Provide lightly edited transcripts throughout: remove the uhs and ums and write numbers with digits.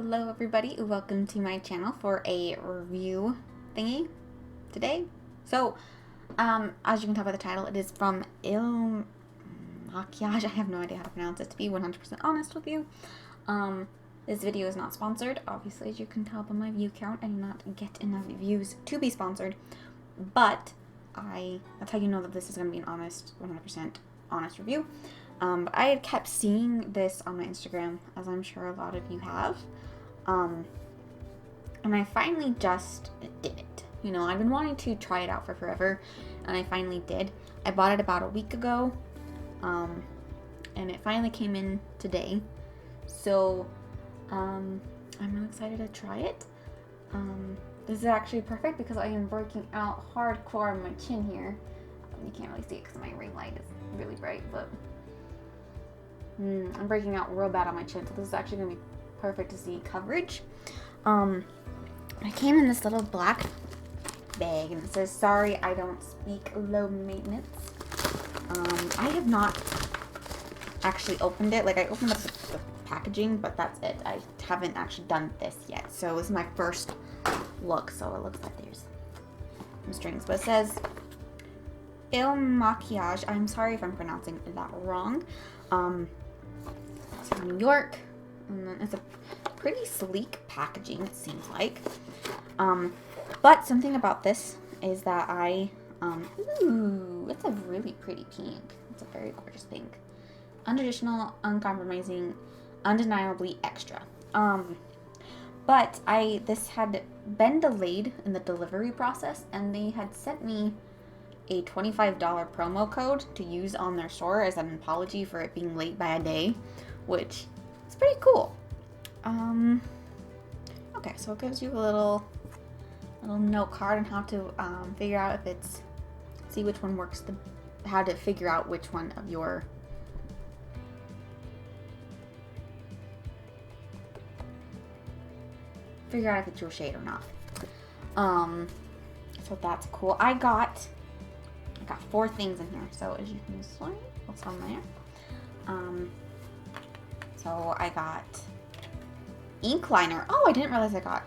Hello everybody, welcome to my channel for a review thingy today. So, as you can tell by the title, it is from MAKIAGE. I have no idea how to pronounce it, to be 100% honest with you. This video is not sponsored. Obviously, as you can tell by my view count, I do not get enough views to be sponsored. But that's how you know that this is going to be an honest, 100% honest review. I had kept seeing this on my Instagram, as I'm sure a lot of you have. And I finally just did it. You know, I've been wanting to try it out for forever, and I finally did. I bought it about a week ago, and it finally came in today. So, I'm really excited to try it. This is actually perfect because I am breaking out hardcore on my chin here. You can't really see it because my ring light is really bright, but I'm breaking out real bad on my chin, so this is actually going to be perfect to see coverage. It came in this little black bag, and it says, "Sorry, I don't speak low maintenance." I have not actually opened it. Like, I opened up the packaging, but that's it. I haven't actually done this yet, so this is my first look. So it looks like there's some strings, but it says MAKIAGE. I'm sorry if I'm pronouncing that wrong. It's from New York, and then it's a pretty sleek packaging, it seems like. But something about this is that ooh, it's a really pretty pink. It's a very gorgeous pink. Untraditional, uncompromising, undeniably extra. But this had been delayed in the delivery process, and they had sent me a $25 promo code to use on their store as an apology for it being late by a day, which is pretty cool. Okay, so it gives you a little note card on how to figure out if it's, see which one works, how to figure out which one of your figure out if it's your shade or not. So that's cool. I got 4 things in here. So as you can see, what's on there? So I got ink liner. Oh, I didn't realize I got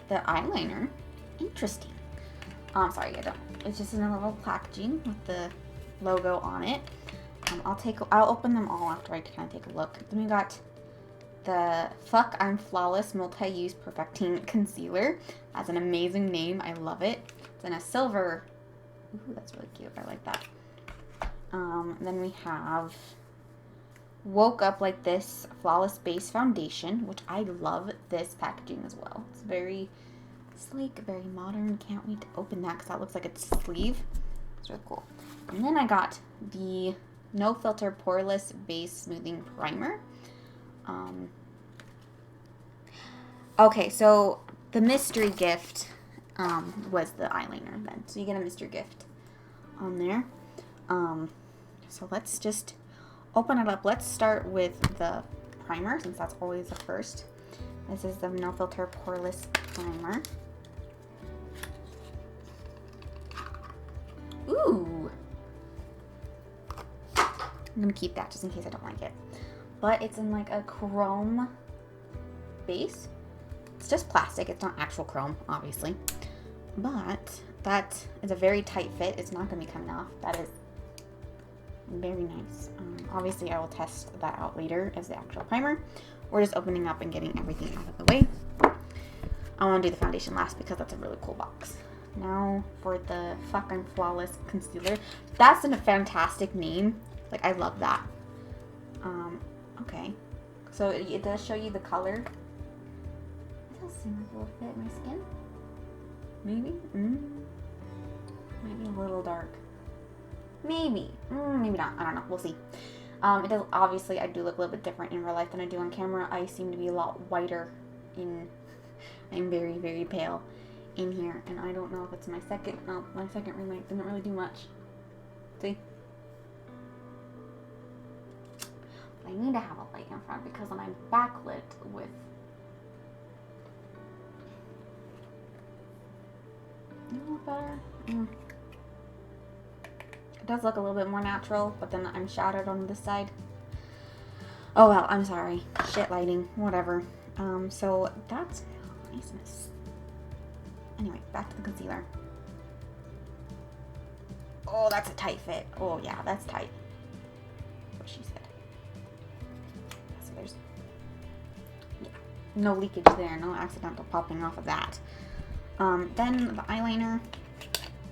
the eyeliner. Interesting. Sorry, I don't. It's just in a little packaging with the logo on it. I'll open them all after I kind of take a look. Then we got the Fuck I'm Flawless Multi-Use Perfecting Concealer. That's an amazing name. I love it. It's in a silver. Ooh, that's really cute. I like that. Then we have Woke Up Like This Flawless Base Foundation, which I love this packaging as well. It's very sleek, very modern. Can't wait to open that because that looks like it's a sleeve. It's really cool. And then I got the No Filter Poreless Base Smoothing Primer. Okay, so the mystery gift was the eyeliner then. So you get a mystery gift on there. So let's just open it up. Let's start with the primer, since that's always the first. This is the No Filter Poreless Primer. Ooh! I'm gonna keep that just in case I don't like it. But it's in like a chrome base. It's just plastic. It's not actual chrome, obviously. But that is a very tight fit. It's not going to be coming off. That is very nice. Obviously, I will test that out later as the actual primer. We're just opening up and getting everything out of the way. I want to do the foundation last because that's a really cool box. Now for the Fuck I'm Flawless Concealer. That's a fantastic name. Like, I love that. Okay. So it does show you the color. It does seem like it will fit my skin. Maybe? Might be a little dark. Maybe. Maybe not. I don't know. We'll see. It does, obviously, I do look a little bit different in real life than I do on camera. I seem to be a lot whiter I'm very, very pale in here. And I don't know if it's my second ring light didn't really do much. See? I need to have a light in front because when I'm backlit with a little better. It does look a little bit more natural, but then I'm shadowed on this side. Oh well, I'm sorry. Shit lighting, whatever. So that's niceness. Anyway, back to the concealer. Oh, that's a tight fit. Oh yeah, that's tight. That's what she said. So there's no leakage there, no accidental popping off of that. Then the eyeliner,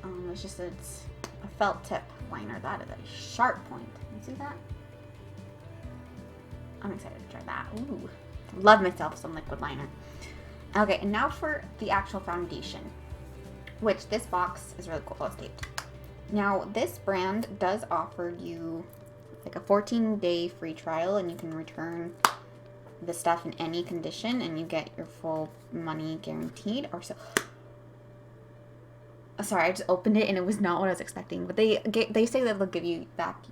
it's a felt tip liner. That is a sharp point. You see that? I'm excited to try that. Ooh, love myself some liquid liner. Okay, and now for the actual foundation, which this box is really cool. It's taped. Now, this brand does offer you like a 14-day free trial, and you can return the stuff in any condition, and you get your full money guaranteed, or so. Sorry, I just opened it and it was not what I was expecting. But they say that they'll give you back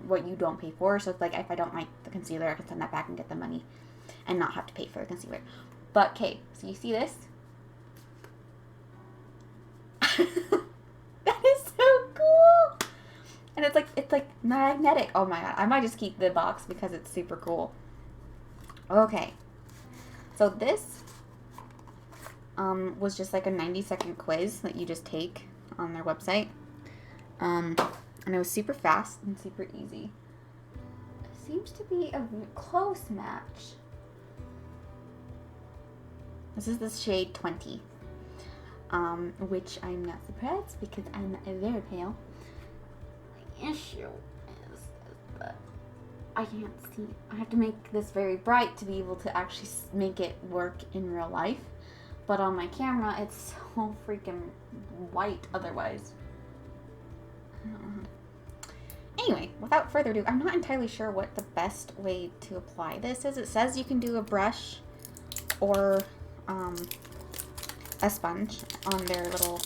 what you don't pay for. So it's like if I don't like the concealer, I can send that back and get the money, and not have to pay for the concealer. But okay, so you see this? That is so cool. And it's like magnetic. Oh my god, I might just keep the box because it's super cool. Okay, so this was just like a 90-second quiz that you just take on their website. And it was super fast and super easy. It seems to be a close match. This is the shade 20, which I'm not surprised because I'm very pale. The issue is that I can't see. I have to make this very bright to be able to actually make it work in real life. But on my camera, it's so freaking white otherwise. Anyway, without further ado, I'm not entirely sure what the best way to apply this is. It says you can do a brush or a sponge on their little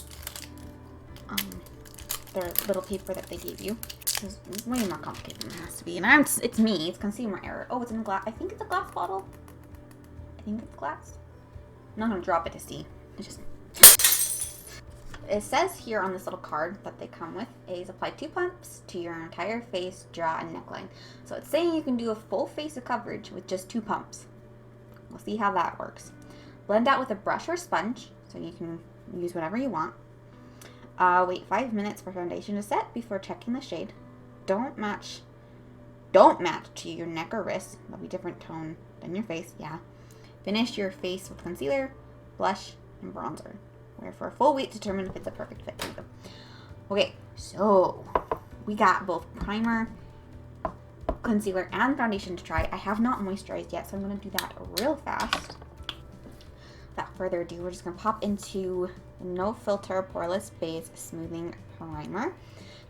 paper that they gave you. It's way more complicated than it has to be. And it's me. It's consumer error. Oh, it's in a glass. I think it's a glass bottle. I think it's glass. I'm not going to drop it to see. It says here on this little card that they come with is apply 2 pumps to your entire face, jaw, and neckline. So it's saying you can do a full face of coverage with just 2 pumps. We'll see how that works. Blend out with a brush or sponge, so you can use whatever you want. Wait 5 minutes for foundation to set before checking the shade. Don't match to your neck or wrist. They'll be different tone than your face, yeah. Finish your face with concealer, blush, and bronzer. Wear for a full week to determine if it's a perfect fit for you. Okay, so we got both primer, concealer, and foundation to try. I have not moisturized yet, so I'm going to do that real fast. Without further ado, we're just going to pop into the No Filter Poreless Base Smoothing Primer.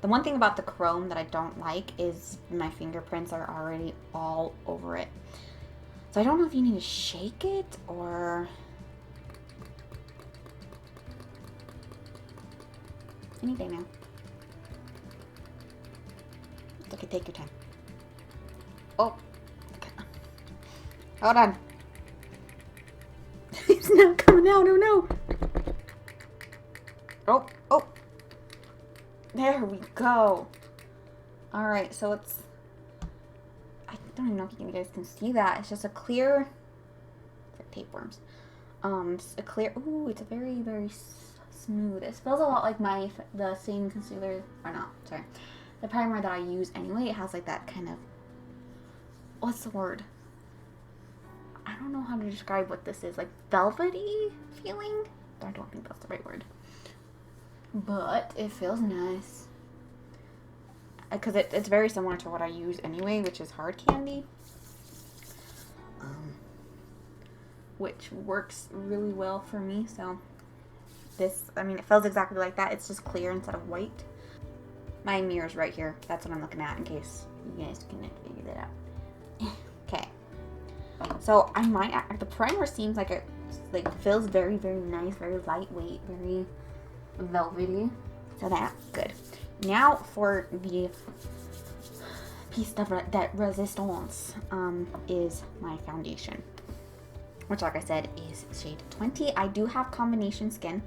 The one thing about the chrome that I don't like is my fingerprints are already all over it. So I don't know if you need to shake it or anything now. It's okay, take your time. Oh, okay. Hold on. It's not coming out, oh no. Oh. There we go. Alright, so it's, I don't even know if you guys can see that. It's just a clear, it's like tapeworms. Just a clear, ooh, it's a very, very smooth. It smells a lot like the same concealer, or not, sorry. The primer that I use anyway. It has like that kind of, what's the word? I don't know how to describe what this is. Like velvety feeling? I don't think that's the right word. But it feels nice. Because it's very similar to what I use anyway, which is hard candy. Which works really well for me. So this, I mean, it feels exactly like that. It's just clear instead of white. My mirror's right here. That's what I'm looking at in case you guys can figure that out. Okay. So I might, the primer seems like it feels very, very nice, very lightweight, very velvety. So that's good. Now for the piece de resistance is my foundation, which, like I said, is shade 20. I do have combination skin.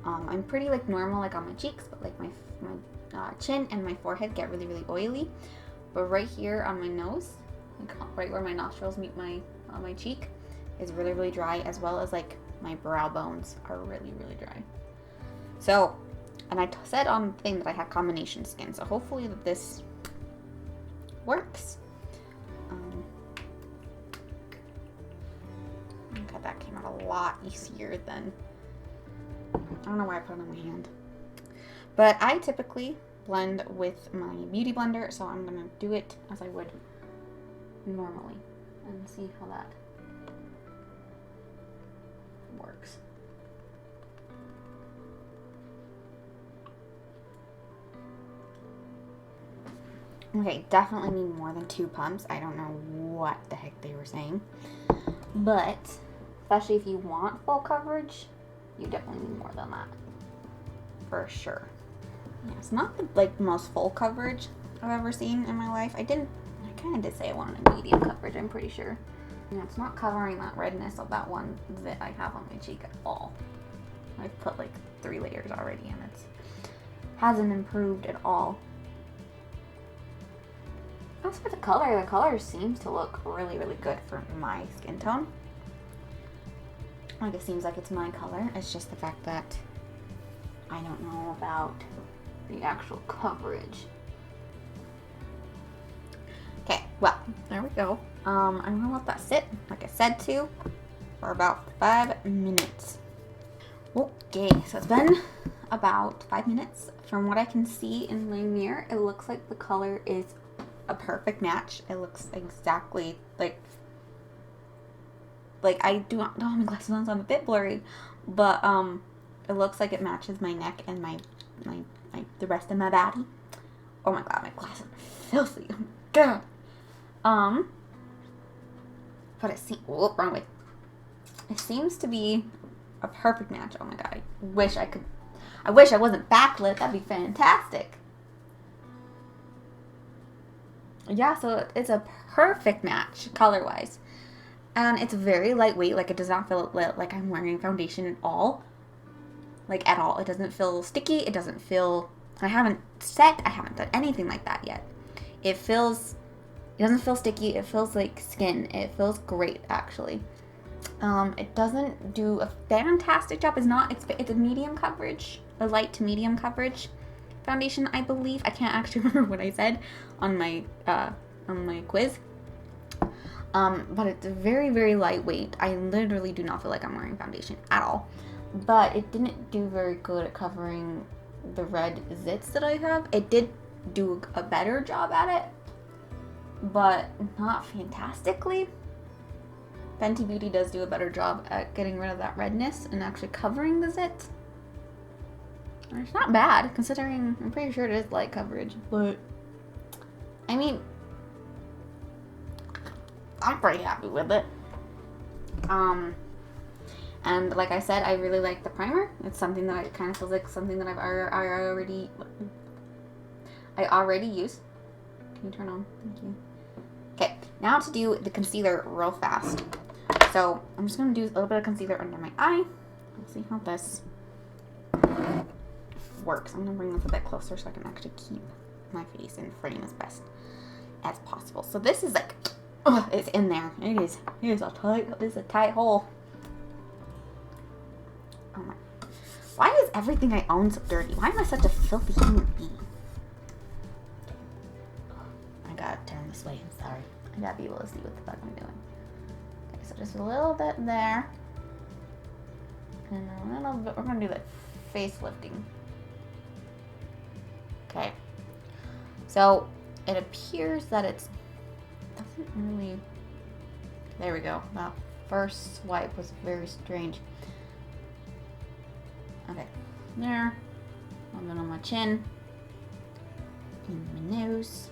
I'm pretty like normal like on my cheeks, but like my chin and my forehead get really, really oily. But right here on my nose, like right where my nostrils meet my cheek, is really, really dry, as well as like my brow bones are really, really dry. So, and I said on the thing that I have combination skin, so hopefully that this works. Okay, that came out a lot easier than, I don't know why I put it on my hand. But I typically blend with my beauty blender, so I'm gonna do it as I would normally and see how that works. Okay, definitely need more than 2 pumps. I don't know what the heck they were saying. But, especially if you want full coverage, you definitely need more than that. For sure. Yeah, it's not the most full coverage I've ever seen in my life. I kind of did say I wanted a medium coverage, I'm pretty sure. Yeah, it's not covering that redness of that one that I have on my cheek at all. I've put like 3 layers already and it hasn't improved at all. As for the color seems to look really, really good for my skin tone. Like, it seems like it's my color. It's just the fact that I don't know about the actual coverage. Okay, well, there we go. I'm gonna let that sit, like I said to, for about 5 minutes. Okay, so it's been about 5 minutes. From what I can see in my mirror, it looks like the color is a perfect match. It looks exactly like I don't have my glasses on, so I'm a bit blurry, but it looks like it matches my neck and my the rest of my body. Oh my god, my glasses are filthy. God. But it seems, wrong way. It seems to be a perfect match. Oh my god, I wish I wasn't backlit. That'd be fantastic. Yeah, so it's a perfect match color-wise. And it's very lightweight. Like, it does not feel like I'm wearing foundation at all. Like, at all. It doesn't feel sticky. It doesn't feel... I haven't set. I haven't done anything like that yet. It doesn't feel sticky. It feels like skin. It feels great, actually. It doesn't do a fantastic job. It's a medium coverage. A light to medium coverage foundation, I believe. I can't actually remember what I said on my quiz. But it's very, very lightweight. I literally do not feel like I'm wearing foundation at all. But it didn't do very good at covering the red zits that I have. It did do a better job at it, but not fantastically. Fenty Beauty does do a better job at getting rid of that redness and actually covering the zits. And it's not bad, considering I'm pretty sure it is light coverage, but I mean, I'm pretty happy with it. And like I said, I really like the primer. It's something that I kind of feels like something that I already use. Can you turn on? Thank you. Okay, now to do the concealer real fast. So I'm just gonna do a little bit of concealer under my eye. Let's see how this works. I'm gonna bring this a bit closer so I can actually keep my face in frame as best as possible. So this is like, it's in there. It is a tight hole. Oh my! Why is everything I own so dirty? Why am I such a filthy human being? I gotta turn this way. I'm sorry. I gotta be able to see what the fuck I'm doing. Okay, so just a little bit there, and a little bit. We're gonna do the face lifting. Okay. So it appears that it doesn't really. There we go. That first swipe was very strange. Okay, there. A little bit on my chin, and my nose.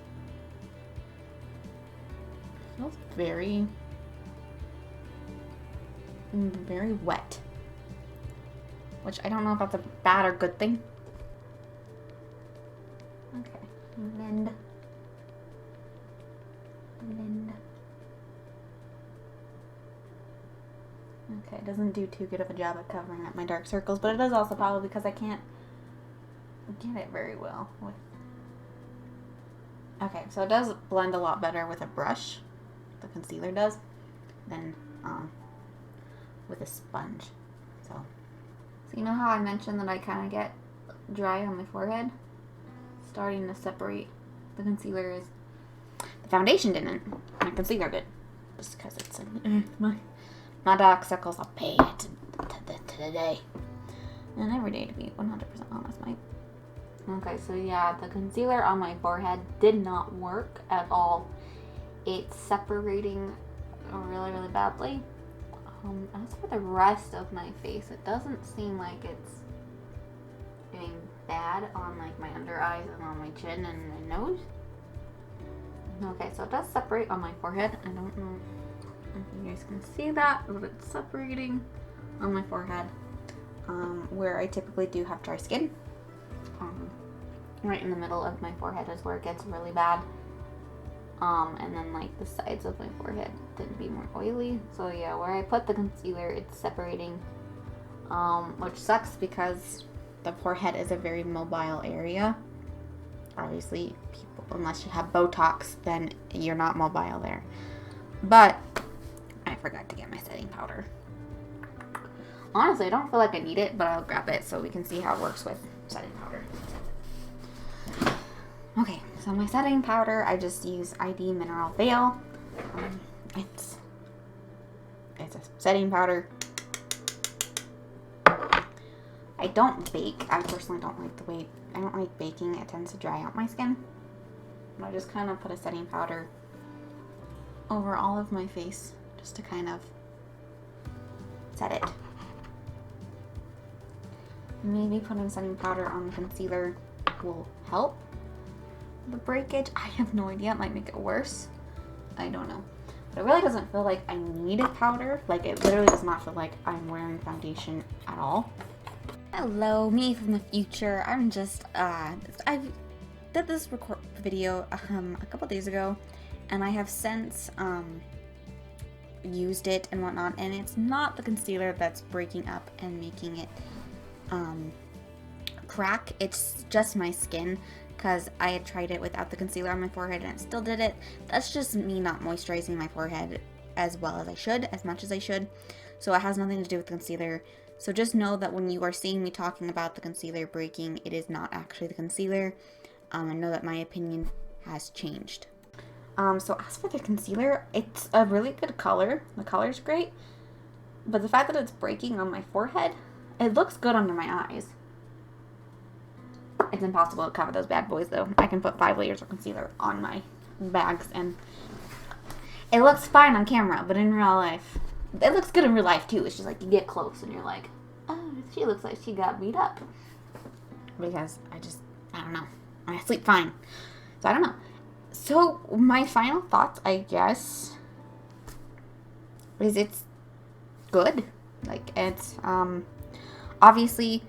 Feels very, very wet, which I don't know if that's a bad or good thing. Okay, blend. Okay, it doesn't do too good of a job at covering up my dark circles, but it is also probably because I can't get it very well with... Okay, so it does blend a lot better with a brush, the concealer does, than with a sponge. So you know how I mentioned that I kind of get dry on my forehead? Starting to separate. The concealer is. The foundation didn't. My concealer did. Just because it's my dark circles are paid today. And every day to be 100% honest, Mike. Okay, so yeah, the concealer on my forehead did not work at all. It's separating really, really badly. As for the rest of my face, it doesn't seem like it's doing bad on like my under eyes and on my chin and my nose. Okay, so it does separate on my forehead. I don't know if you guys can see that, but it's separating on my forehead, where I typically do have dry skin. Right in the middle of my forehead is where it gets really bad. And then like the sides of my forehead tend to be more oily. So yeah, where I put the concealer, it's separating, which sucks because the forehead is a very mobile area. Obviously, people, unless you have Botox, then you're not mobile there. But I forgot to get my setting powder. Honestly, I don't feel like I need it, but I'll grab it so we can see how it works with setting powder. Okay, so my setting powder, I just use ID Mineral Veil. It's a setting powder. I don't bake. I personally don't like the way, I don't like baking. It tends to dry out my skin. I just kind of put a setting powder over all of my face just to kind of set it. Maybe putting setting powder on the concealer will help the breakage. I have no idea. It might make it worse. I don't know. But it really doesn't feel like I need a powder. Like, it literally does not feel like I'm wearing foundation at all. Hello, me from the future. I'm just, I did this video a couple days ago, and I have since used it and whatnot, and it's not the concealer that's breaking up and making it crack. It's just my skin, because I had tried it without the concealer on my forehead and it still did it. That's just me not moisturizing my forehead as well as I should, as much as I should. So it has nothing to do with the concealer. So just know that when you are seeing me talking about the concealer breaking, it is not actually the concealer. And know that my opinion has changed. So as for the concealer, it's a really good color. The color's great. But the fact that it's breaking on my forehead, it looks good under my eyes. It's impossible to cover those bad boys though. I can put 5 layers of concealer on my bags and it looks fine on camera, but in real life, it looks good in real life too. It's just like you get close and you're like, oh, she looks like she got beat up. Because I don't know. I sleep fine. So I don't know. So my final thoughts, I guess, is it's good. Like, it's, obviously,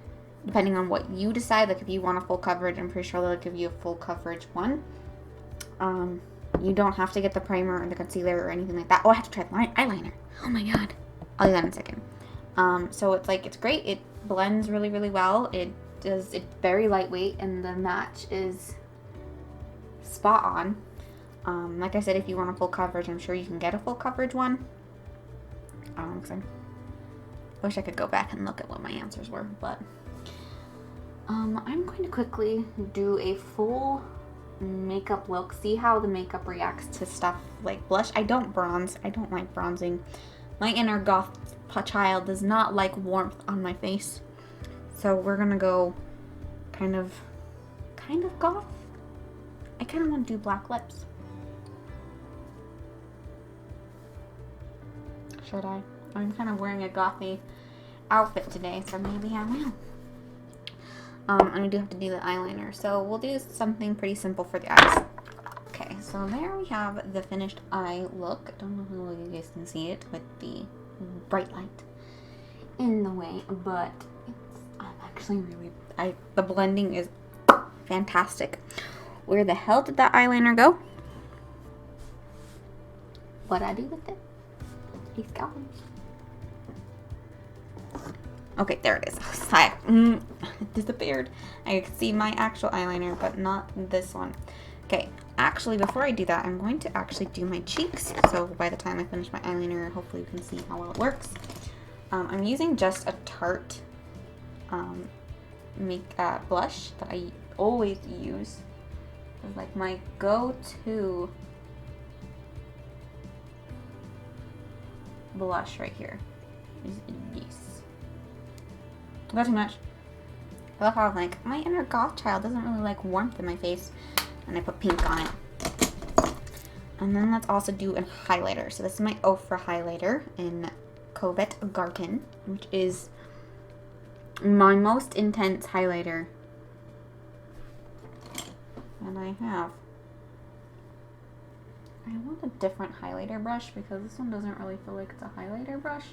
depending on what you decide, like if you want a full coverage, I'm pretty sure they'll give you a full coverage one. You don't have to get the primer or the concealer or anything like that. Oh, I have to try my eyeliner. Oh my god. I'll do that in a second. So it's like, it's great. It blends really, really well. It's very lightweight and the match is spot on. Like I said, if you want a full coverage, I'm sure you can get a full coverage one. Cause I wish I could go back and look at what my answers were, but I'm going to quickly do a full makeup look, see how the makeup reacts to stuff like blush. I don't bronze. I don't like bronzing. My inner goth child does not like warmth on my face. So we're gonna go kind of goth. I kind of want to do black lips. Should I? I'm kind of wearing a gothy outfit today, so maybe I will. And we do have to do the eyeliner, so we'll do something pretty simple for the eyes. Okay, so there we have the finished eye look. I don't know how well you guys can see it with the bright light in the way, but I'm actually really, the blending is fantastic. Where the hell did that eyeliner go? What'd I do with it? He's gone. Okay, there it is. It disappeared. I could see my actual eyeliner, but not this one. Okay, actually, before I do that, I'm going to actually do my cheeks. So by the time I finish my eyeliner, hopefully you can see how well it works. I'm using just a Tarte blush that I always use. It's like my go-to blush right here is this. Not too much. I love how I'm like, my inner goth child doesn't really like warmth in my face, and I put pink on it. And then let's also do a highlighter. So this is my Ofra highlighter in Covent Garden, which is my most intense highlighter. And I want a different highlighter brush because this one doesn't really feel like it's a highlighter brush.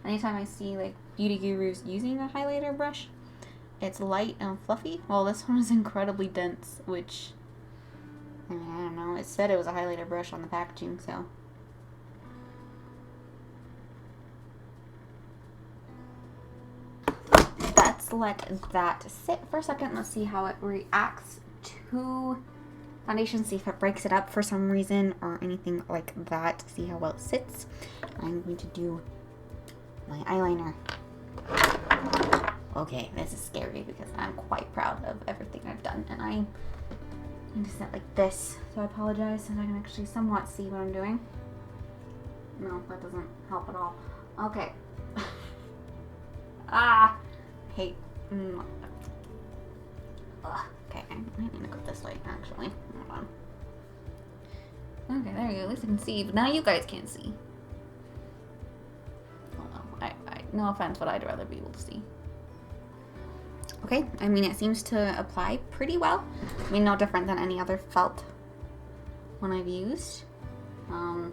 Anytime I see like beauty gurus using a highlighter brush, it's light and fluffy. Well, this one is incredibly dense, which, I mean, I don't know. It said it was a highlighter brush on the packaging, so. Let's let that sit for a second. Let's see how it reacts to foundation, see if it breaks it up for some reason or anything like that. See how well it sits. I'm going to do my eyeliner. Okay, this is scary because I'm quite proud of everything I've done, and I need to sit like this, so I apologize since I can actually somewhat see what I'm doing. No, that doesn't help at all. Okay. Hate. Okay, I might need to go this way, actually. Hold on. Okay, there you go. At least I can see, but now you guys can't see. Hold on. No offense, but I'd rather be able to see. Okay, I mean, it seems to apply pretty well. I mean, no different than any other felt one I've used. One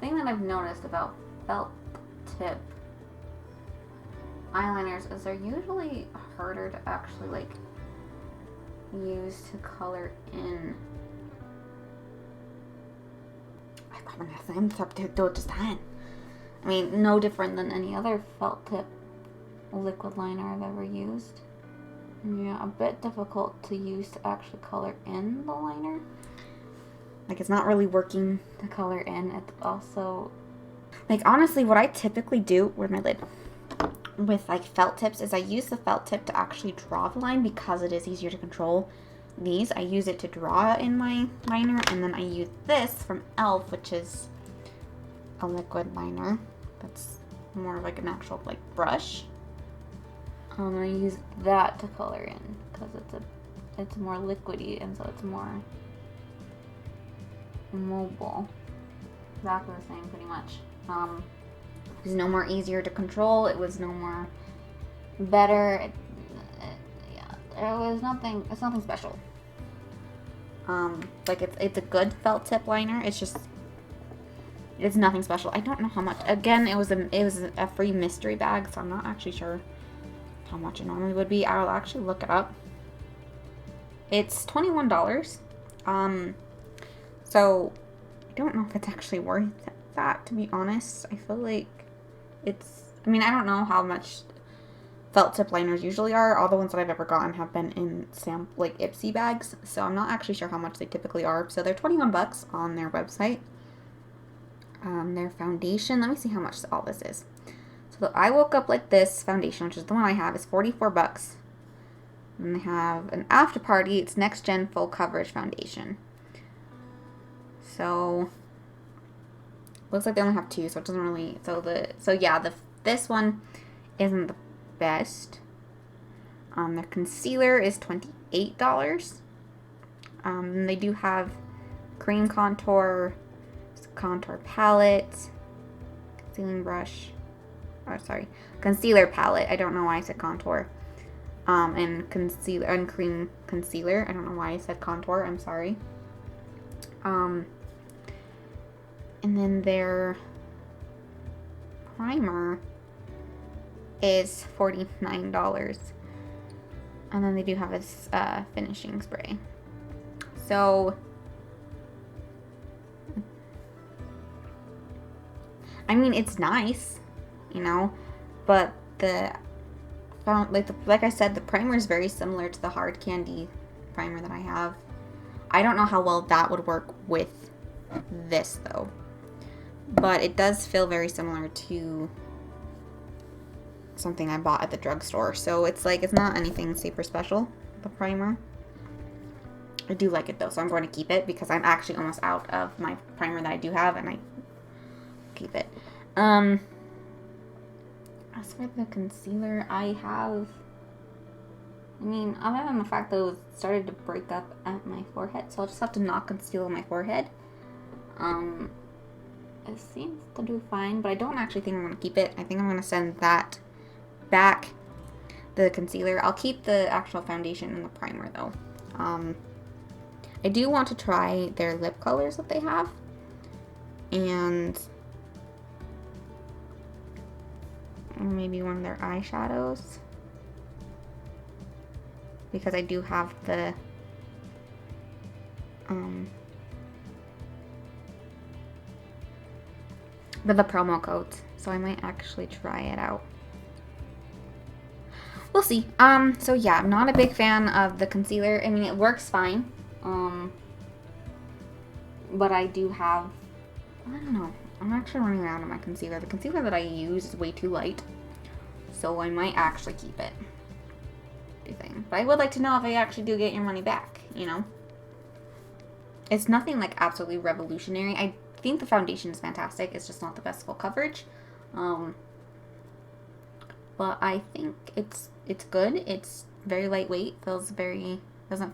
thing that I've noticed about felt tip eyeliners is they're usually harder to actually like use to color in. I mean, no different than any other felt tip liquid liner I've ever used. Yeah, a bit difficult to use to actually color in the liner. Like, it's not really working to color in. It's also, like, honestly, what I typically do with my lid with like felt tips is I use the felt tip to actually draw the line because it is easier to control. These, I use it to draw in my liner, and then I use this from e.l.f., which is a liquid liner that's more like an actual like brush. I use that to color in because it's more liquidy, and so it's more mobile. Exactly the same, pretty much. It was no more easier to control. It was no more better. Yeah, it was nothing. It's nothing special. Like it's a good felt tip liner. It's nothing special. I don't know how much. Again, it was a free mystery bag, so I'm not actually sure how much it normally would be. I'll actually look it up. It's $21. So I don't know if it's actually worth that, to be honest. I feel like I mean, I don't know how much felt tip liners usually are. All the ones that I've ever gotten have been in like Ipsy bags, so I'm not actually sure how much they typically are. So they're 21 bucks on their website. Their foundation, let me see how much all this is. So I Woke Up Like This foundation, which is the one I have, is 44 bucks. And they have an After Party, it's Next Gen Full Coverage Foundation. So looks like they only have two, so it doesn't really, this one isn't the best. Their concealer is $28. They do have cream contour palette, concealer palette. I don't know why I said contour. And concealer and cream concealer. I don't know why I said contour. I'm sorry. And then their primer is $49. And then they do have this finishing spray. So, I mean, it's nice, you know, but like I said, the primer is very similar to the Hard Candy primer that I have. I don't know how well that would work with this, though. but it does feel very similar to something I bought at the drugstore. So it's like, it's not anything super special, the primer. I do like it though, so I'm going to keep it because I'm actually almost out of my primer that I do have, and I keep it. As for the concealer, I mean, other than the fact that it started to break up at my forehead, so I'll just have to not conceal my forehead. It seems to do fine, but I don't actually think I'm going to keep it. I think I'm going to send that back, the concealer. I'll keep the actual foundation and the primer though. I do want to try their lip colors that they have, and maybe one of their eyeshadows, because I do have the promo code, so I might actually try it out. We'll see. So yeah, I'm not a big fan of the concealer. I mean, it works fine. But I do have, I don't know, I'm actually running out of my concealer. The concealer that I use is way too light, so I might actually keep it. But I would like to know if I actually do get your money back, you know? It's nothing like absolutely revolutionary. I think the foundation is fantastic. It's just not the best full coverage. But I think it's good. It's very lightweight. Doesn't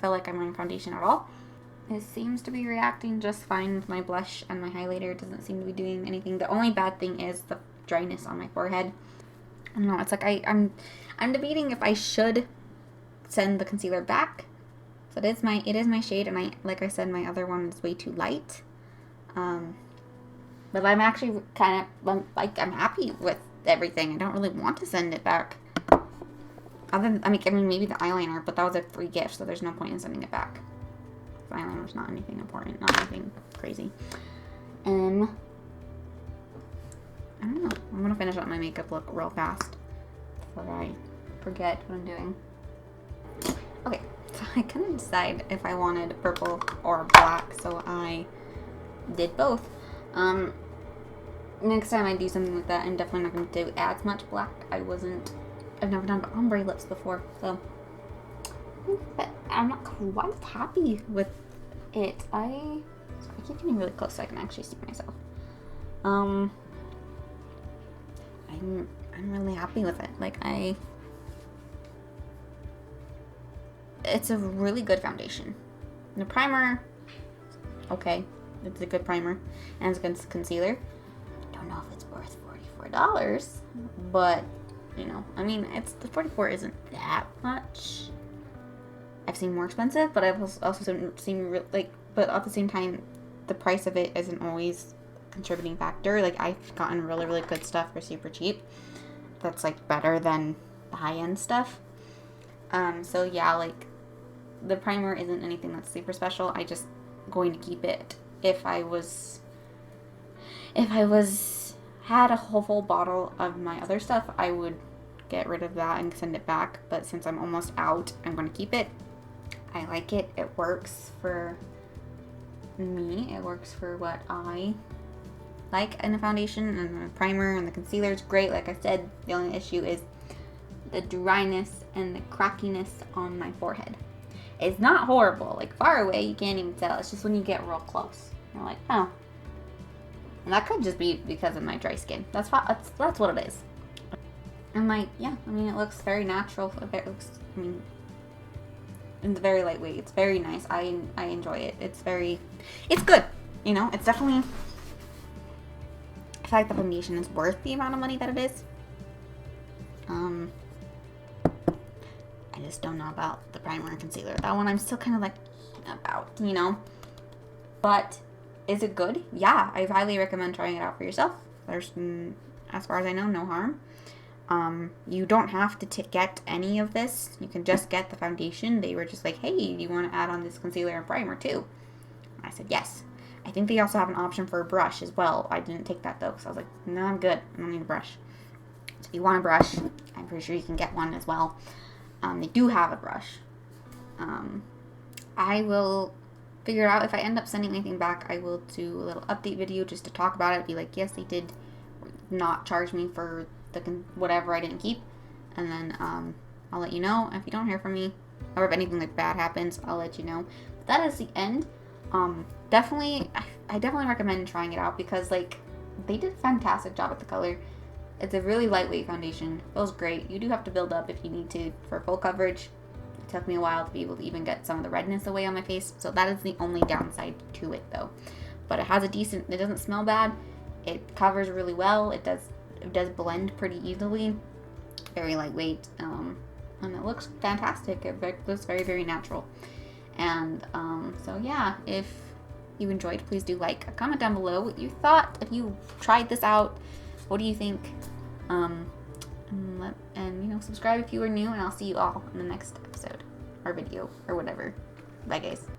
feel like I'm wearing foundation at all. It seems to be reacting just fine with my blush and my highlighter. It doesn't seem to be doing anything. The only bad thing is the dryness on my forehead. I don't know. It's like I'm debating if I should send the concealer back. So it is my shade, and like I said, my other one is way too light. But I'm actually I'm happy with everything. I don't really want to send it back. I mean, maybe the eyeliner, but that was a free gift, so there's no point in sending it back. The eyeliner's not anything important, not anything crazy. I don't know. I'm gonna finish up my makeup look real fast before I forget what I'm doing. Okay, so I couldn't decide if I wanted purple or black, so I did both. Next time I do something like that, I'm definitely not going to do as much black. I've never done ombre lips before, so but I'm not quite happy with it. I keep getting really close so I can actually see myself. I'm really happy with it. Like, it's a really good foundation. The primer, okay, it's a good primer, and it's a good concealer. I don't know if it's worth $44, but you know, I mean, the 44 isn't that much. I've seen more expensive, but I've also seen but at the same time, the price of it isn't always a contributing factor. Like, I've gotten really, really good stuff for super cheap. That's like better than the high-end stuff. So yeah, like, the primer isn't anything that's super special. I just going to keep it. If I had a whole full bottle of my other stuff, I would get rid of that and send it back. But since I'm almost out, I'm going to keep it. I like it. It works for me. It works for what I like in the foundation, and the primer and the concealer is great. Like I said, the only issue is the dryness and the crackiness on my forehead. It's not horrible. Like, far away, you can't even tell. It's just when you get real close, you're like, oh. And that could just be because of my dry skin. That's what it is. And like, yeah, I mean, it looks very natural. It looks, I mean, it's very lightweight. It's very nice. I enjoy it. It's good. You know, it's definitely, I feel like the foundation is worth the amount of money that it is. I just don't know about the primer and concealer. That one I'm still kind of like about, you know. But is it good? Yeah, I highly recommend trying it out for yourself. There's, as far as I know, no harm. You don't have to get any of this. You can just get the foundation. They were just like, hey, do you want to add on this concealer and primer too? And I said yes. I think they also have an option for a brush as well. I didn't take that though, because I was like, no, I'm good. I don't need a brush. So if you want a brush, I'm pretty sure you can get one as well. They do have a brush. I will figure it out. If I end up sending anything back, I will do a little update video just to talk about it. Be like, yes, they did not charge me for the whatever I didn't keep. And then I'll let you know. If you don't hear from me, or if anything like bad happens, I'll let you know. But that is the end. Definitely, I definitely recommend trying it out because like they did a fantastic job with the color. It's a really lightweight foundation. Feels great. You do have to build up if you need to for full coverage. It took me a while to be able to even get some of the redness away on my face. So that is the only downside to it though. But it has a decent, it doesn't smell bad. It covers really well. It does blend pretty easily. Very lightweight. And it looks fantastic. It looks very, very natural. And so yeah, if you enjoyed, please do like, comment down below what you thought. If you tried this out, what do you think? And you know, subscribe if you are new, and I'll see you all in the next episode or video or whatever. Bye guys.